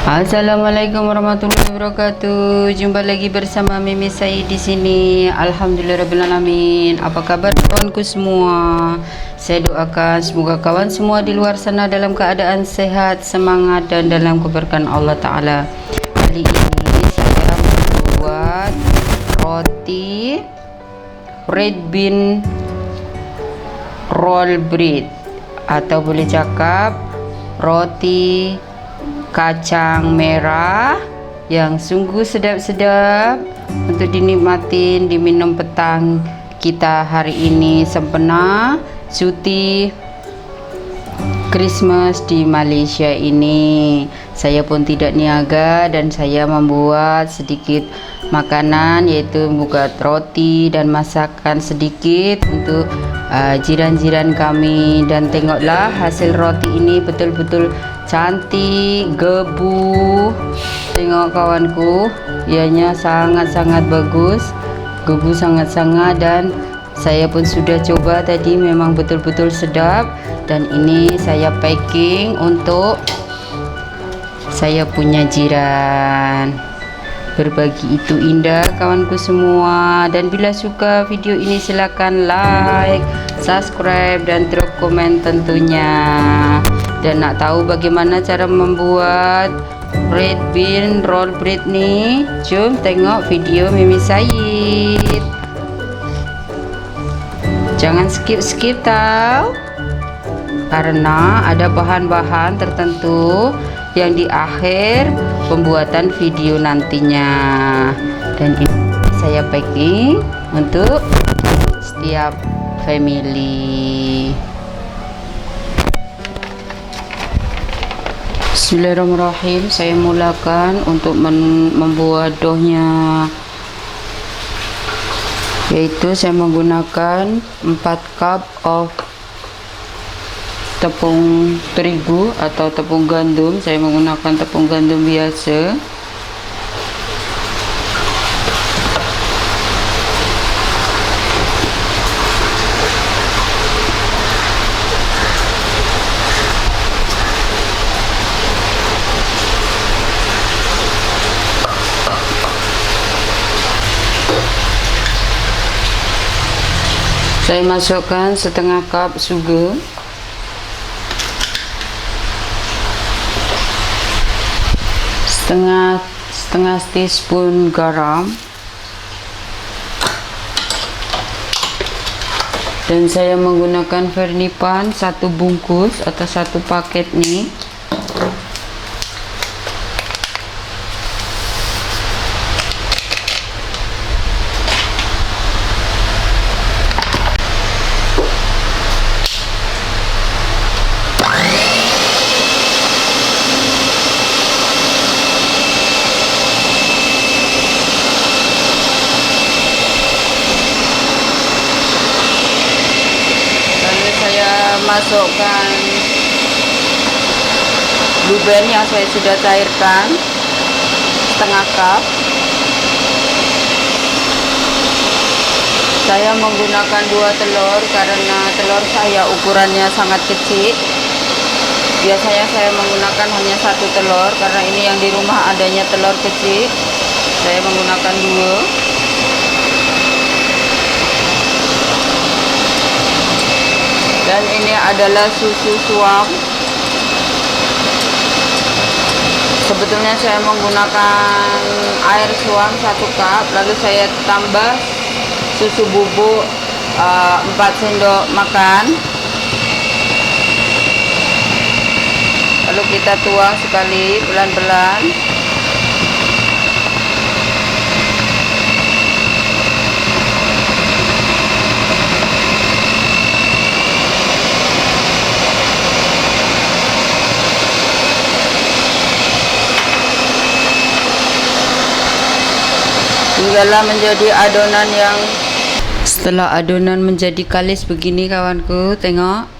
Assalamualaikum warahmatullahi wabarakatuh. Jumpa lagi bersama Mimi saya di sini. Alhamdulillahirabbil alamin. Apa kabar kawanku semua? Saya doakan semoga kawan semua di luar sana dalam keadaan sehat, semangat dan dalam keberkahan Allah Taala. Kali ini saya membuat roti red bean roll bread, atau boleh cakap roti kacang merah yang sungguh sedap-sedap untuk dinikmatin di minum petang kita hari ini sempena cuti Christmas di Malaysia ini. Saya pun tidak niaga dan saya membuat sedikit makanan, yaitu membuat roti dan masakan sedikit untuk jiran-jiran kami. Dan tengoklah hasil roti ini betul-betul cantik, gebu. Tengok kawanku, ianya sangat-sangat bagus, gebu sangat-sangat, dan saya pun sudah coba tadi, memang betul-betul sedap. Dan ini saya packing untuk saya punya jiran. Berbagi itu indah kawanku semua. Dan bila suka video ini silakan like, subscribe dan drop komen tentunya. Dan nak tahu bagaimana cara membuat red bean roll bread nih, jom tengok video Mimi Said. Jangan skip-skip tau, karena ada bahan-bahan tertentu yang di akhir pembuatan video nantinya. Dan ini saya packing untuk setiap family. Bismillahirrahmanirrahim. Saya mulakan untuk membuat doughnya, yaitu saya menggunakan 4 cup of tepung terigu atau tepung gandum. Saya menggunakan tepung gandum biasa. Saya masukkan setengah cup sugar, setengah teaspoon garam, dan saya menggunakan vernipan 1 bungkus atau 1 paket nih. Masukkan blue band yang saya sudah cairkan setengah cup. Saya menggunakan 2 telur karena telur saya ukurannya sangat kecil. Biasanya saya menggunakan hanya 1 telur, karena ini yang di rumah adanya telur kecil. Saya menggunakan 2. Dan ini adalah susu suam. Sebetulnya saya menggunakan air suam 1 cup, lalu saya tambah susu bubuk 4 sendok makan. Lalu kita tuang sekali pelan-pelan. Hinggalah menjadi adonan yang, setelah adonan menjadi kalis begini kawanku, tengok,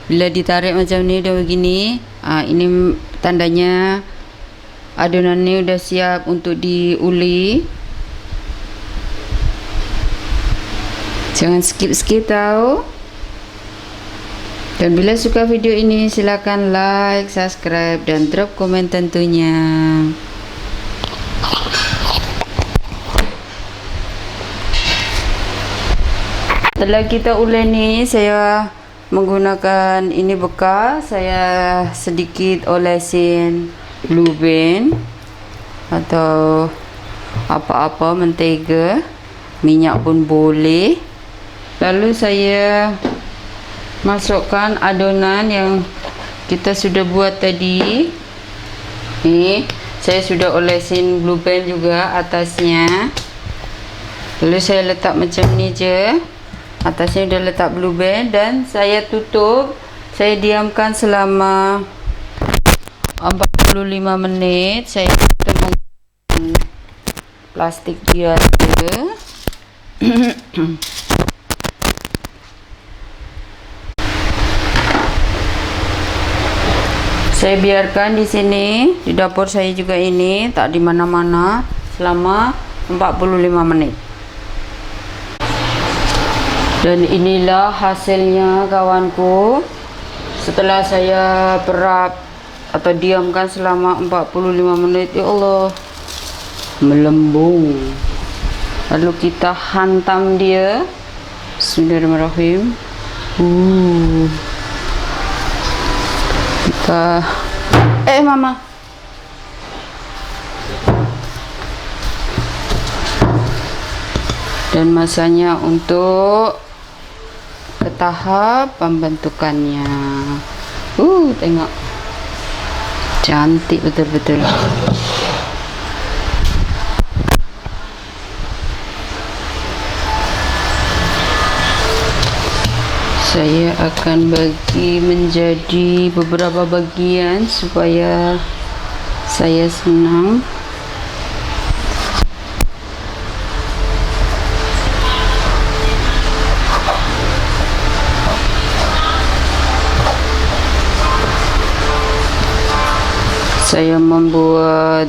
bila ditarik macam ni dah begini, ini tandanya adonan ni udah siap untuk diuli. Jangan skip-skip tau. Dan bila suka video ini silakan like, subscribe, dan drop komen tentunya. Setelah kita uleni, saya menggunakan ini bekal. Saya sedikit olesin blue band atau apa-apa, mentega, minyak pun boleh. Lalu saya masukkan adonan yang kita sudah buat tadi. Ini saya sudah olesin blue band juga atasnya. Lalu saya letak macam ni je. Atasnya sudah letak blue band dan saya tutup. Saya diamkan selama 45 menit. Saya tutup plastik dia je. Saya biarkan di sini, di dapur saya juga ini, tak di mana-mana, selama 45 menit. Dan inilah hasilnya kawanku. Setelah saya perap atau diamkan selama 45 menit, ya Allah, melembung. Lalu kita hantam dia. Bismillahirrahmanirrahim. Kita mama. Dan masanya untuk ke tahap pembentukannya. Tengok. Cantik betul-betul. Saya akan bagi menjadi beberapa bagian supaya saya senang. Saya membuat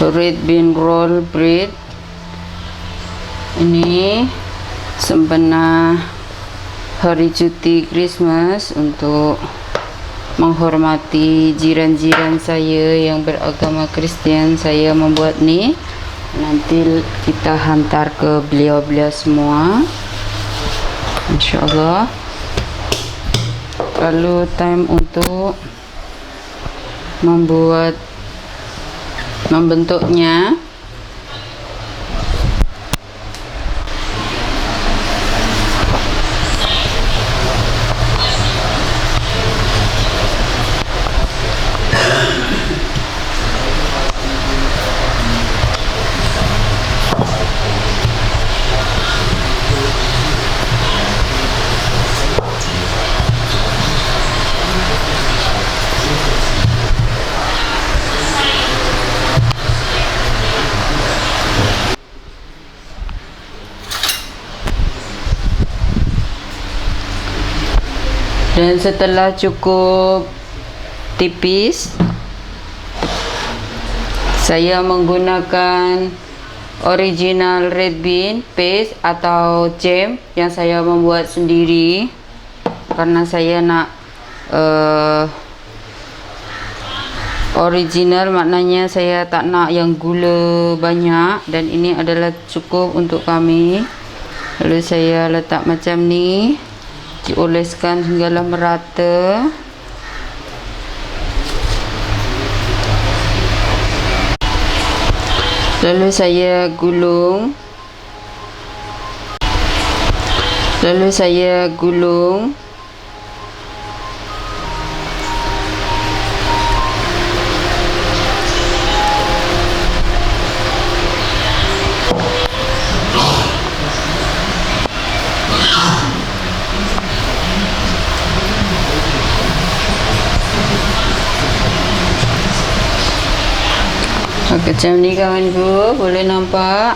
red bean roll bread. Ini sempena hari cuti Christmas untuk menghormati jiran-jiran saya yang beragama Kristen. Saya membuat ni, nanti kita hantar ke beliau-beliau semua, insyaallah. Lalu time untuk membentuknya. Dan setelah cukup tipis, saya menggunakan original red bean paste atau jam yang saya membuat sendiri, karena saya nak original, maknanya saya tak nak yang gula banyak, dan ini adalah cukup untuk kami. Lalu saya letak macam ni, dioleskan hinggalah merata. Lalu saya gulung. Macam ni kawanku, boleh nampak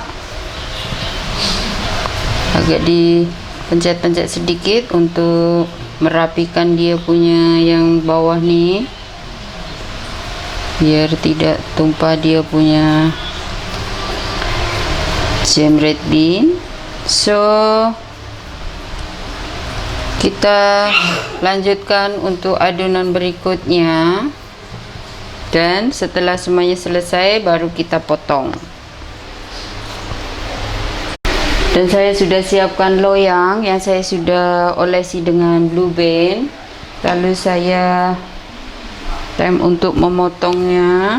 agak dipencet-pencet sedikit untuk merapikan dia punya yang bawah ni, biar tidak tumpah dia punya jam red bean. So Kita lanjutkan untuk adonan berikutnya, dan setelah semuanya selesai baru kita potong. Dan saya sudah siapkan loyang yang saya sudah olesi dengan blue band. Lalu saya time untuk memotongnya.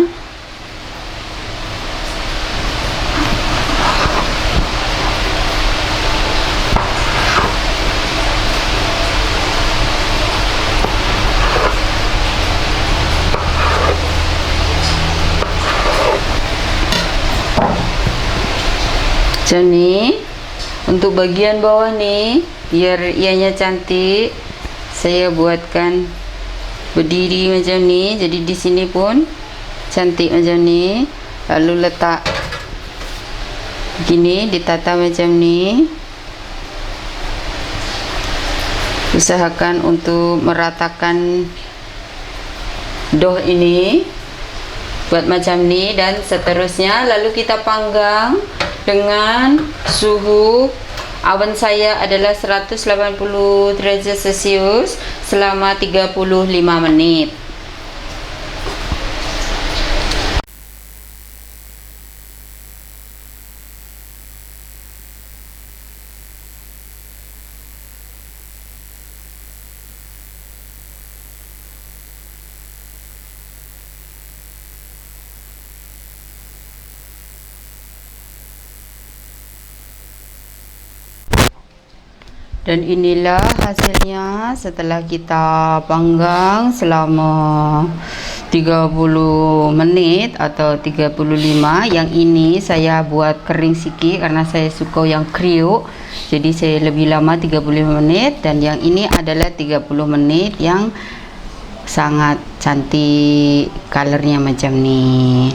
Macam ni. Untuk bagian bawah nih, biar ianya cantik, saya buatkan berdiri macam ni. Jadi di sini pun cantik macam ni. Lalu letak begini, ditata macam ni. Usahakan untuk meratakan dough ini, buat macam ni, dan seterusnya. Lalu kita panggang dengan suhu awan saya adalah 180 derajat Celcius selama 35 menit. Dan inilah hasilnya setelah kita panggang selama 30 menit atau 35. Yang ini saya buat kering sikit karena saya suka yang kriuk, jadi saya lebih lama 35 menit. Dan yang ini adalah 30 menit yang sangat cantik, colornya macam ni.